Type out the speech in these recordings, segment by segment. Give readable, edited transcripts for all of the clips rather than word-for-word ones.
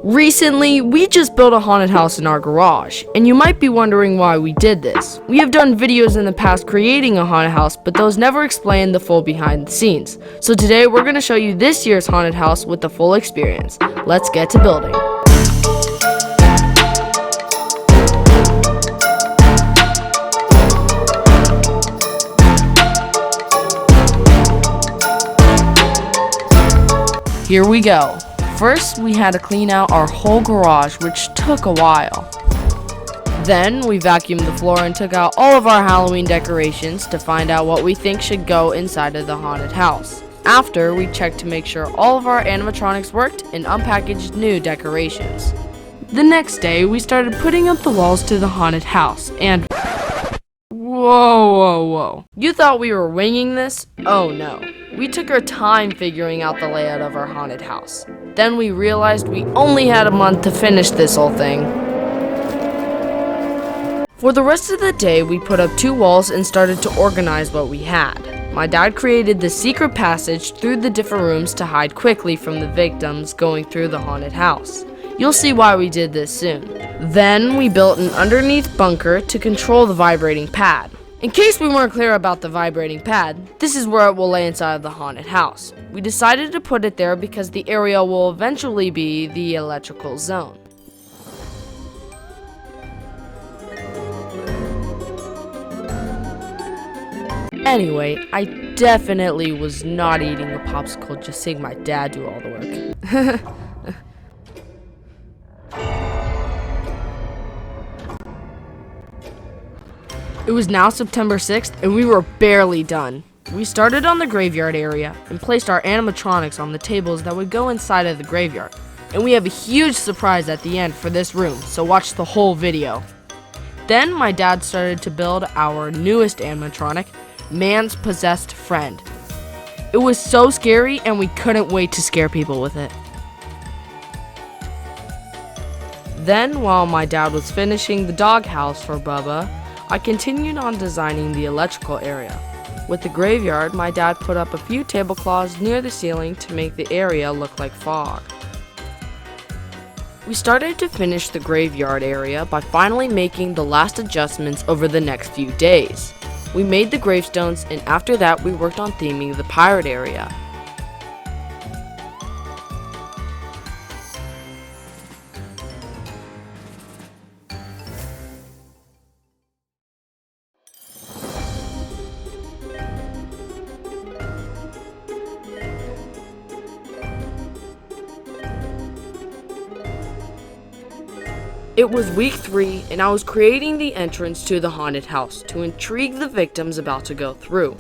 Recently, we just built a haunted house in our garage, and you might be wondering why we did this. We have done videos in the past creating a haunted house, but those never explain the full behind the scenes. So today we're going to show you this year's haunted house with the full experience. Let's get to building. Here we go. First, we had to clean out our whole garage, which took a while. Then, we vacuumed the floor and took out all of our Halloween decorations to find out what we think should go inside of the haunted house. After, we checked to make sure all of our animatronics worked and unpackaged new decorations. The next day, we started putting up the walls to the haunted house, and Whoa. You thought we were winging this? Oh no. We took our time figuring out the layout of our haunted house. Then we realized we only had a month to finish this whole thing. For the rest of the day, we put up 2 walls and started to organize what we had. My dad created the secret passage through the different rooms to hide quickly from the victims going through the haunted house. You'll see why we did this soon. Then we built an underneath bunker to control the vibrating pad. In case we weren't clear about the vibrating pad, this is where it will lay inside of the haunted house. We decided to put it there because the area will eventually be the electrical zone. Anyway, I definitely was not eating a popsicle just seeing my dad do all the work. It was now September 6th, and we were barely done. We started on the graveyard area and placed our animatronics on the tables that would go inside of the graveyard. And we have a huge surprise at the end for this room, so watch the whole video. Then my dad started to build our newest animatronic, Man's Possessed Friend. It was so scary, and we couldn't wait to scare people with it. Then, while my dad was finishing the doghouse for Bubba, I continued on designing the electrical area. With the graveyard, my dad put up a few tablecloths near the ceiling to make the area look like fog. We started to finish the graveyard area by finally making the last adjustments over the next few days. We made the gravestones, and after that we worked on theming the pirate area. It was week 3, and I was creating the entrance to the haunted house to intrigue the victims about to go through.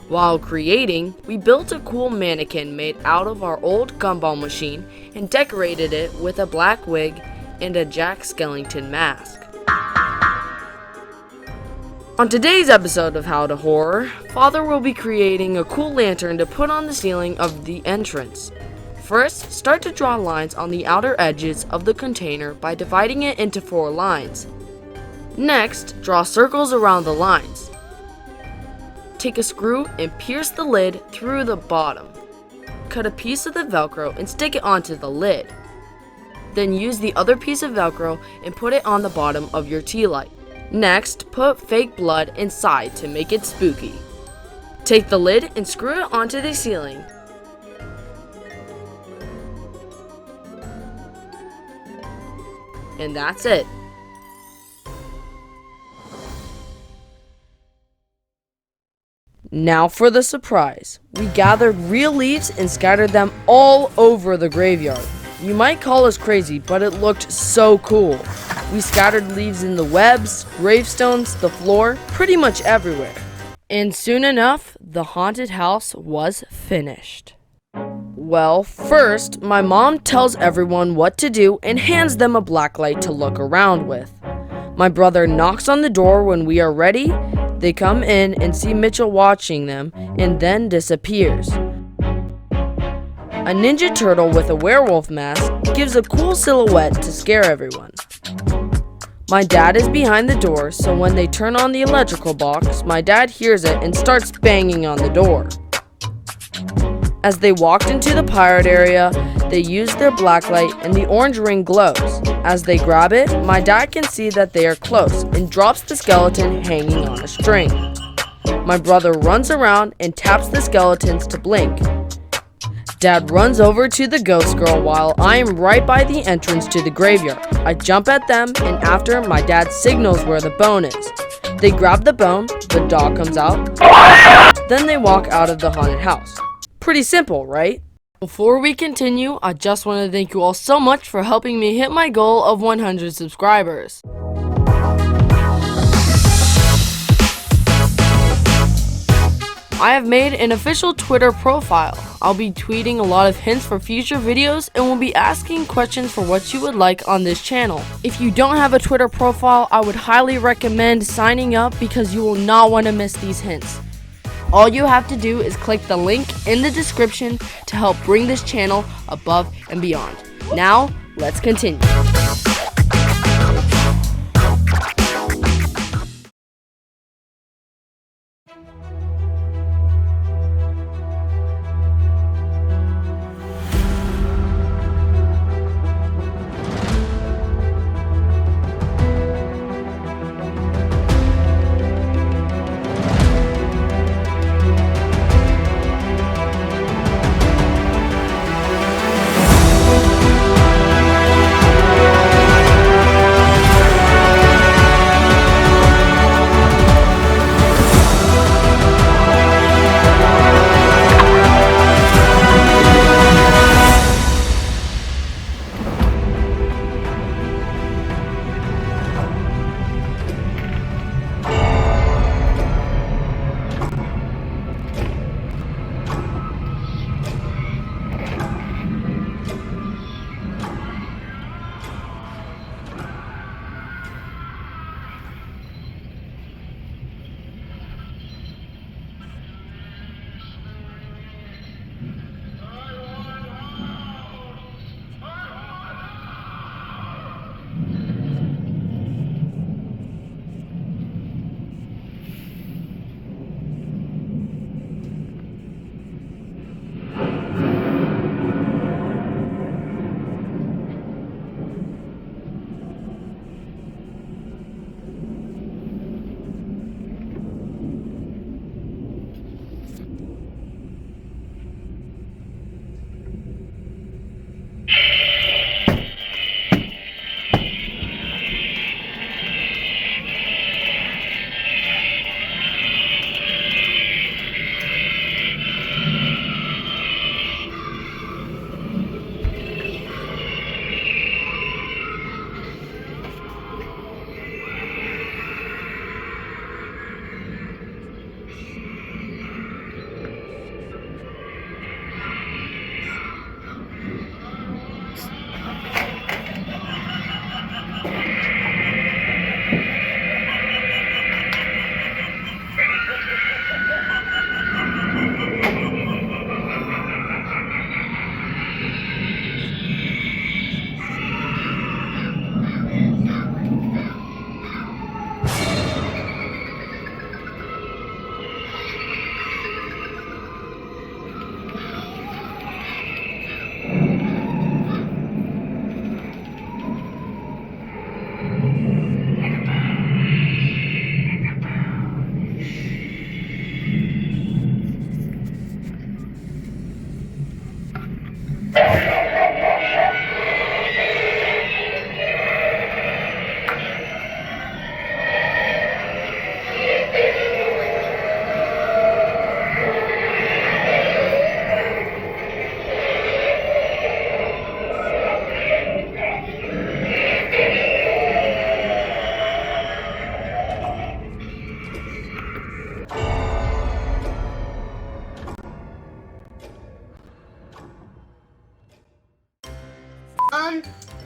While creating, we built a cool mannequin made out of our old gumball machine and decorated it with a black wig and a Jack Skellington mask. On today's episode of How to Horror, Father will be creating a cool lantern to put on the ceiling of the entrance. First, start to draw lines on the outer edges of the container by dividing it into 4 lines. Next, draw circles around the lines. Take a screw and pierce the lid through the bottom. Cut a piece of the Velcro and stick it onto the lid. Then use the other piece of Velcro and put it on the bottom of your tea light. Next, put fake blood inside to make it spooky. Take the lid and screw it onto the ceiling. And that's it. Now for the surprise. We gathered real leaves and scattered them all over the graveyard. You might call us crazy, but it looked so cool. We scattered leaves in the webs, gravestones, the floor, pretty much everywhere. And soon enough, the haunted house was finished. Well, first, my mom tells everyone what to do and hands them a black light to look around with. My brother knocks on the door when we are ready. They come in and see Mitchell watching them and then disappears. A ninja turtle with a werewolf mask gives a cool silhouette to scare everyone. My dad is behind the door, so when they turn on the electrical box, my dad hears it and starts banging on the door. As they walked into the pirate area, they used their blacklight and the orange ring glows. As they grab it, my dad can see that they are close and drops the skeleton hanging on a string. My brother runs around and taps the skeletons to blink. Dad runs over to the ghost girl while I am right by the entrance to the graveyard. I jump at them, and after, my dad signals where the bone is. They grab the bone, the dog comes out, then they walk out of the haunted house. Pretty simple, right? Before we continue, I just want to thank you all so much for helping me hit my goal of 100 subscribers. I have made an official Twitter profile. I'll be tweeting a lot of hints for future videos and will be asking questions for what you would like on this channel. If you don't have a Twitter profile, I would highly recommend signing up because you will not want to miss these hints. All you have to do is click the link in the description to help bring this channel above and beyond. Now, let's continue.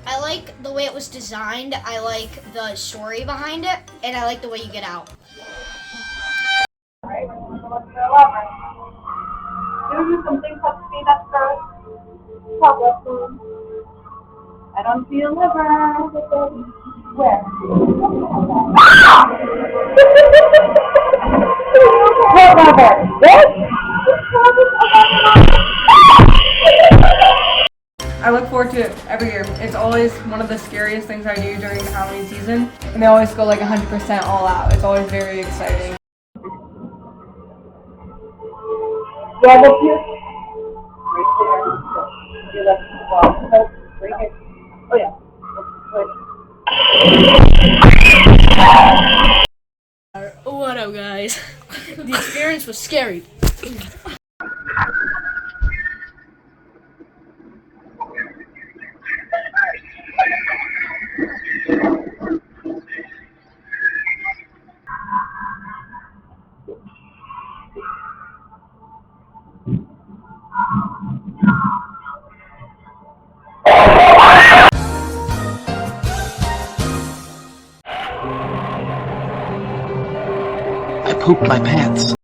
I like the way it was designed. I like the story behind it, and I like the way you get out. Right? What's the lever? Do something to speed up first. Public food. I don't see a liver. Where? What lever? This? I look forward to it every year. It's always one of the scariest things I do during the Halloween season. And they always go like 100% all out. It's always very exciting. Yeah, that's you. Right there. Your left claw. No, right here. Oh yeah. What up, guys? The experience was scary. I pooped my pants.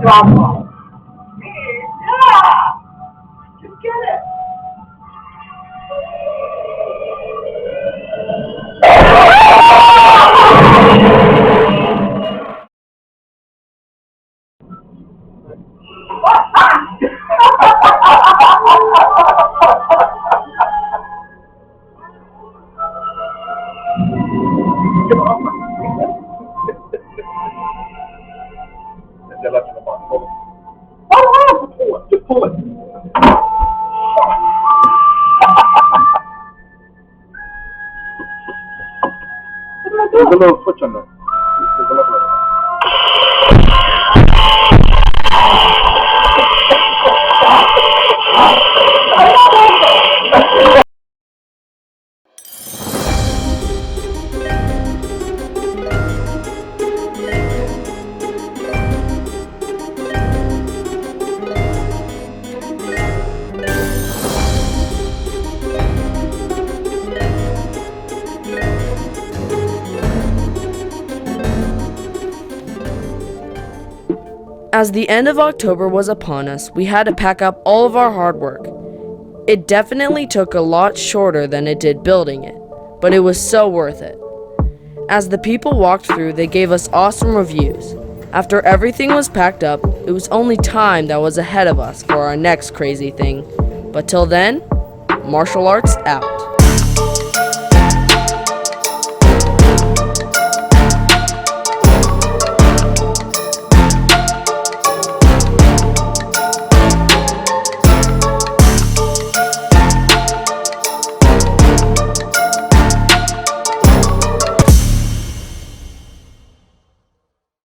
Drop. Yeah. Just get it. They're left in the box. Hold it. Oh, Pull it. Just pull it. There's a little switch on there. There's a lever on there. As the end of October was upon us, we had to pack up all of our hard work. It definitely took a lot shorter than it did building it, but it was so worth it. As the people walked through, they gave us awesome reviews. After everything was packed up, it was only time that was ahead of us for our next crazy thing. But till then, martial arts out.